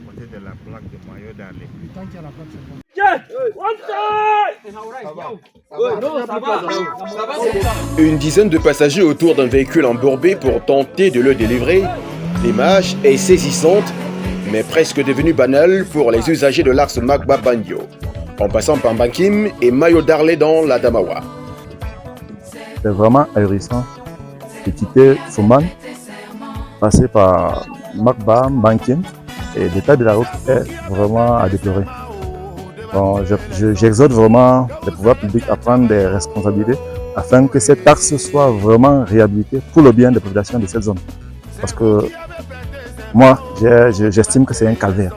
côté de la plaque de Mayo Darlé. Tant qu'il y a la plaque, c'est bon. Une dizaine de passagers autour d'un véhicule embourbé pour tenter de le délivrer. L'image est saisissante, mais presque devenue banale pour les usagers de l'axe Magba-Bandio, en passant par Bankim et Mayo Darlé dans la Damawa. C'est vraiment ahurissant de quitter Fouman, passer par Magba, Bankim, et l'état de la route est vraiment à déplorer. Donc, j'exhorte vraiment les pouvoirs publics à prendre des responsabilités afin que cet axe soit vraiment réhabilité pour le bien des populations de cette zone. Parce que moi, j'estime que c'est un calvaire.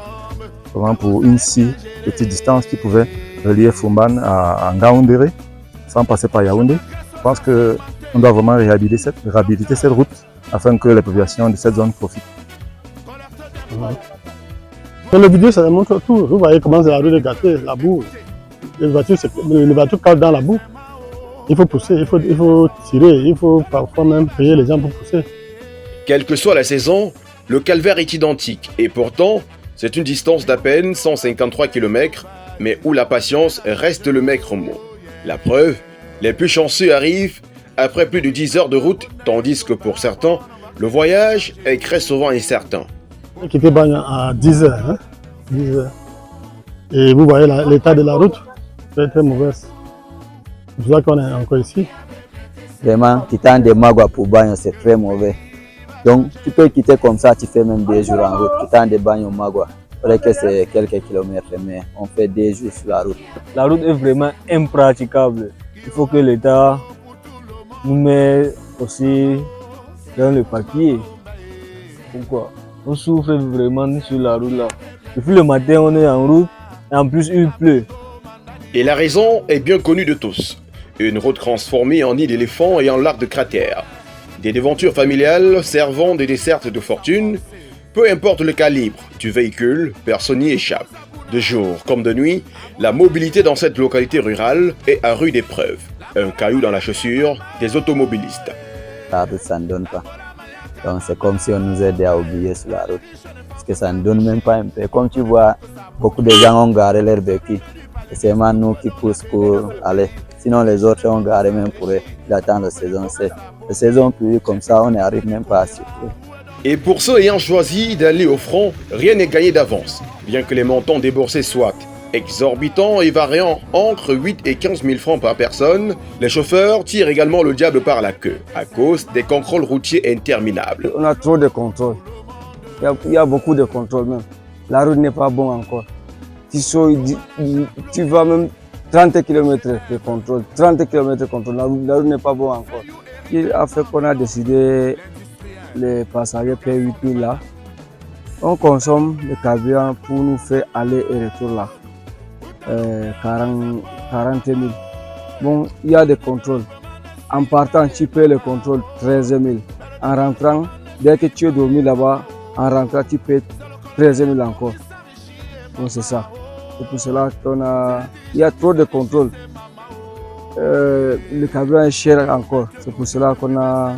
Vraiment pour une si petite distance qui pouvait relier Fouman à Ngaoundéré sans passer par Yaoundé. Je pense qu'on doit vraiment réhabiliter cette route afin que les populations de cette zone profitent. Dans la vidéo, ça montre tout. Vous voyez comment la rue est gâtée, la boue. Les voitures calent dans la boue. Il faut pousser, il faut tirer, il faut parfois même payer les gens pour pousser. Quelle que soit la saison, le calvaire est identique et pourtant, c'est une distance d'à peine 153 km, mais où la patience reste le maître mot. La preuve, les plus chanceux arrivent après plus de 10 heures de route, tandis que pour certains, le voyage est très souvent incertain. On a quitté Bagna à 10 heures, hein? 10 heures. Et vous voyez l'état de la route, très très mauvaise. C'est pour ça qu'on est encore ici. Vraiment, quittant de Magua pour Bagna, c'est très mauvais. Donc, tu peux quitter comme ça, tu fais même 2 jours en route. Quittant de Bagna au Magua, c'est que c'est quelques kilomètres, mais on fait 2 jours sur la route. La route est vraiment impraticable. Il faut que l'État nous mette aussi dans le papier. Pourquoi? On souffre vraiment sur la route là. Depuis le matin, on est en route et en plus il pleut. Et la raison est bien connue de tous. Une route transformée en nid d'éléphants et en lac de cratères. Des devantures familiales servant des dessertes de fortune. Peu importe le calibre du véhicule, personne n'y échappe. De jour comme de nuit, la mobilité dans cette localité rurale est à rude épreuve. Un caillou dans la chaussure des automobilistes. La route, ça ne donne pas. Donc c'est comme si on nous aidait à oublier sur la route. Parce que ça ne donne même pas un peu. Comme tu vois, beaucoup de gens ont garé leur béquille. Et c'est maintenant nous qui poussons pour aller. Sinon les autres ont garé même pour attendre la saison 7. La saison pluie comme ça, on n'arrive même pas à circuler. Et pour ceux ayant choisi d'aller au front, rien n'est gagné d'avance. Bien que les montants déboursés soient exorbitants et variant entre 8 et 15 000 francs par personne, les chauffeurs tirent également le diable par la queue à cause des contrôles routiers interminables. On a trop de contrôles. Il y a beaucoup de contrôles même. La route n'est pas bonne encore. Tu vas même 30 km de contrôle. 30 km de contrôle. La route n'est pas bonne encore. Il a fait qu'on a décidé, les passagers paient 8 000 là. On consomme le carburant pour nous faire aller et retour là. 40 000. Bon, il y a des contrôles. En partant, tu payes le contrôle 13 000. En rentrant, dès que tu es dormi là-bas, en rentrant, tu payes 13 000 encore. Donc c'est ça. C'est pour cela qu'il y a trop de contrôles. Le carburant est cher encore. C'est pour cela qu'on a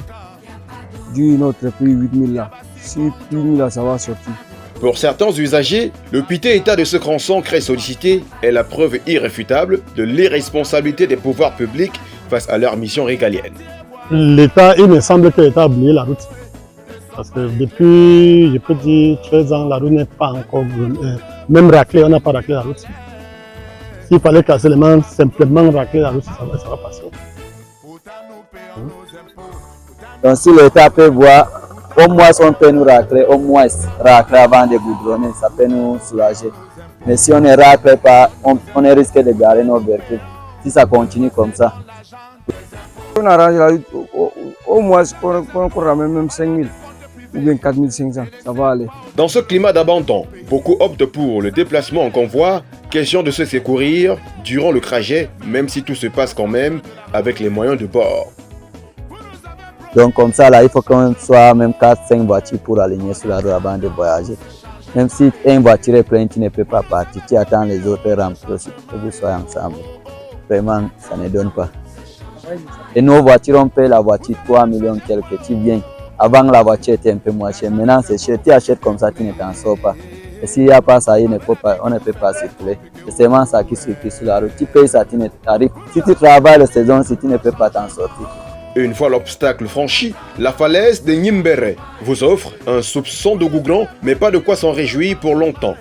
dû notre prix 8 000 là. Si 8 000 là, ça va sortir. Pour certains usagers, le piteux état de ce crançon très sollicité est la preuve irréfutable de l'irresponsabilité des pouvoirs publics face à leur mission régalienne. L'État, il me semble que l'État a oublié la route. Parce que depuis, je peux dire, 13 ans, la route n'est pas encore... même raclée, on n'a pas raclé la route. S'il fallait simplement racler la route, ça va passer. Donc si l'État peut voir, au moins on peut nous racler, au moins racler avant de goudronner, ça peut nous soulager. Mais si on ne racle pas, on est risqué de garer nos véhicules. Si ça continue comme ça. On arrange la route, au moins on ramène même 5 000 ou bien 4 500, ça va aller. Dans ce climat d'abandon, beaucoup optent pour le déplacement en convoi, question de se secourir durant le trajet, même si tout se passe quand même avec les moyens de bord. Donc comme ça, là, il faut qu'on soit même 4-5 voitures pour aligner sur la route avant de voyager. Même si une voiture est pleine, tu ne peux pas partir, tu attends les autres remplir aussi pour que vous soyez ensemble. Vraiment, ça ne donne pas. Et nos voitures, on paye la voiture 3 millions quelques, tu viens. Avant, la voiture était un peu moins chère, maintenant c'est cher, tu achètes comme ça, tu ne t'en sors pas. Et s'il n'y a pas ça, on ne peut pas circuler. C'est seulement ça qui circule sur la route. Tu payes ça, tu n'arrives. Si tu travailles la saison, si tu ne peux pas t'en sortir. Une fois l'obstacle franchi, la falaise de Nimbere vous offre un soupçon de gouglan, mais pas de quoi s'en réjouir pour longtemps.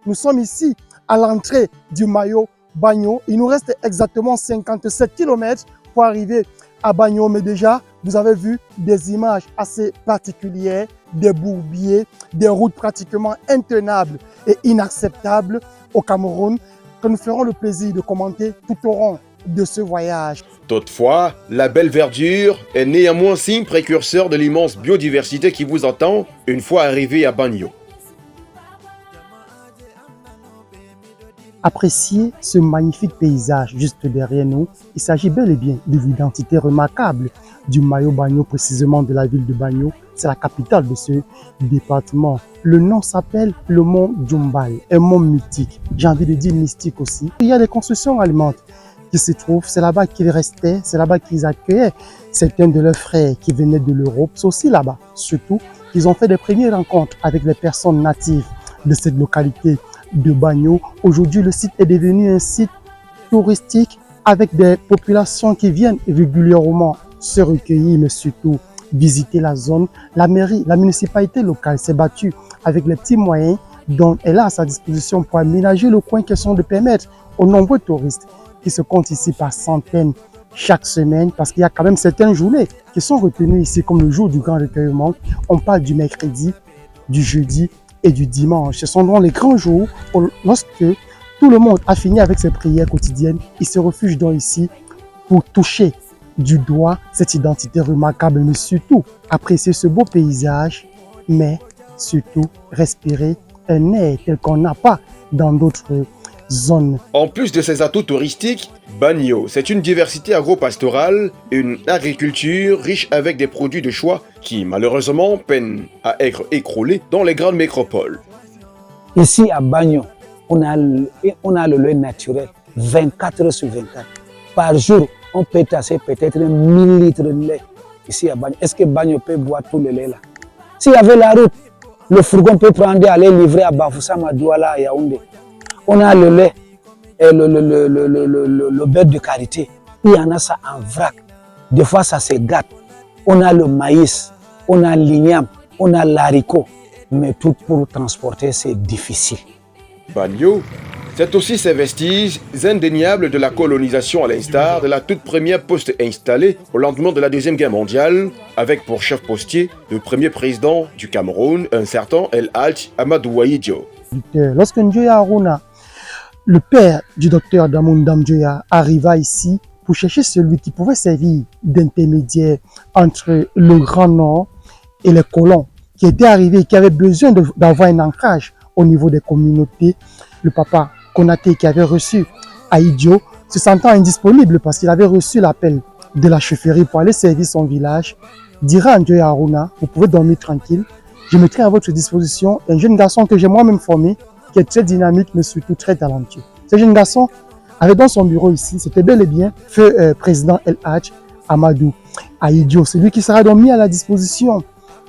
Nous sommes ici à l'entrée du Mayo Bagno. Il nous reste exactement 57 km pour arriver à Bagno. Mais déjà, vous avez vu des images assez particulières, des bourbiers, des routes pratiquement intenables et inacceptables au Cameroun, que nous ferons le plaisir de commenter tout au long de ce voyage. Toutefois, la belle verdure est néanmoins signe précurseur de l'immense biodiversité qui vous attend une fois arrivé à Bagno. Appréciez ce magnifique paysage juste derrière nous. Il s'agit bel et bien de l'identité remarquable du Mayo Bagno, précisément de la ville de Bagno. C'est la capitale de ce département. Le nom s'appelle le mont Djumbal, un mont mythique. J'ai envie de dire mystique aussi. Il y a des constructions allemandes qui se trouvent. C'est là-bas qu'ils restaient, c'est là-bas qu'ils accueillaient certains de leurs frères qui venaient de l'Europe. C'est aussi là-bas, surtout, qu'ils ont fait des premières rencontres avec les personnes natives de cette localité de Bagno. Aujourd'hui, le site est devenu un site touristique avec des populations qui viennent régulièrement se recueillir, mais surtout visiter la zone. La mairie, la municipalité locale s'est battue avec les petits moyens dont elle a à sa disposition pour aménager le coin, question de permettre aux nombreux touristes qui se comptent ici par centaines chaque semaine, parce qu'il y a quand même certaines journées qui sont retenues ici, comme le jour du grand recueillement. On parle du mercredi, du jeudi et du dimanche. Ce sont donc les grands jours où, lorsque tout le monde a fini avec ses prières quotidiennes, ils se refuge donc ici pour toucher du doigt cette identité remarquable, mais surtout apprécier ce beau paysage, mais surtout respirer un air tel qu'on n'a pas dans d'autres zones. En plus de ses atouts touristiques, Bagno, c'est une diversité agro-pastorale et une agriculture riche avec des produits de choix qui, malheureusement, peinent à être écroulés dans les grandes métropoles. Ici à Bagno, on a le lait naturel 24 heures sur 24. Par jour, on peut tasser peut-être 1000 litres de lait ici à Bagno. Est-ce que Bagno peut boire tout le lait là? S'il y avait la route, le fourgon peut prendre et aller livrer à Bafoussam, Douala, à Yaoundé. On a le lait et le beurre de karité. Il y en a ça en vrac. Des fois, ça se gâte. On a le maïs, on a l'igname, on a l'haricot. Mais tout pour transporter, c'est difficile. Bagno, c'est aussi ces vestiges indéniables de la colonisation à l'instar de la toute première poste installée au lendemain de la Deuxième Guerre mondiale, avec pour chef postier le premier président du Cameroun, un certain El Hadj Amadou Wahidjo. Lorsque Njoya Aruna, le père du docteur Damoundam Njoya, arriva ici pour chercher celui qui pouvait servir d'intermédiaire entre le Grand Nord et les colons qui étaient arrivés et qui avaient besoin d'avoir un ancrage au niveau des communautés, le papa Konaté qui avait reçu Aïdjo, se sentant indisponible parce qu'il avait reçu l'appel de la chefferie pour aller servir son village, dira à Njoya Aruna, vous pouvez dormir tranquille, je mettrai à votre disposition un jeune garçon que j'ai moi-même formé, qui est très dynamique, mais surtout très talentueux. Ce jeune garçon avait dans son bureau ici, c'était bel et bien feu président El Hadj Amadou Aïdjo, celui qui sera donc mis à la disposition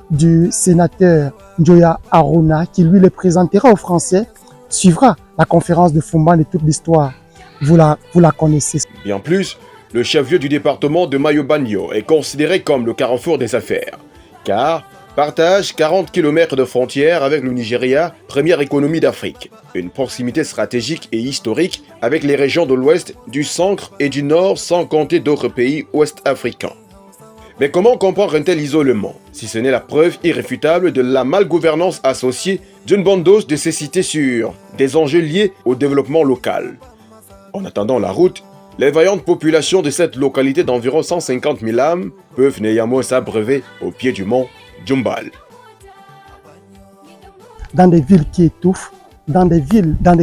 du sénateur Njoya Aruna, qui lui le présentera aux Français, suivra la conférence de Fumban et toute l'histoire. Vous la connaissez. Et en plus, le chef-lieu du département de Mayo Bagno est considéré comme le carrefour des affaires, car partage 40 km de frontière avec le Nigeria, première économie d'Afrique. Une proximité stratégique et historique avec les régions de l'ouest, du centre et du nord, sans compter d'autres pays ouest-africains. Mais comment comprendre un tel isolement, si ce n'est la preuve irréfutable de la malgouvernance associée d'une bonne dose de cécité sur des enjeux liés au développement local? En attendant la route, les vaillantes populations de cette localité d'environ 150 000 âmes peuvent néanmoins s'abreuver au pied du mont Djumbal. Dans des villes qui étouffent, dans des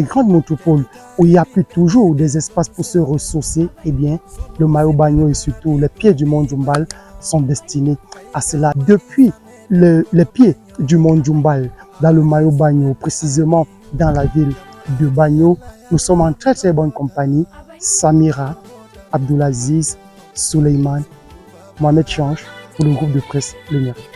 grandes métropoles où il n'y a plus toujours des espaces pour se ressourcer, eh bien, le Mayo Bagno et surtout les pieds du mont Djumbal sont destinés à cela. Depuis les pieds du mont Djumbal, dans le Mayo Bagno, précisément dans la ville de Bagno, nous sommes en très très bonne compagnie. Samira, Abdoulaziz, Suleiman, Mohamed Change pour le groupe de presse Le Mérite.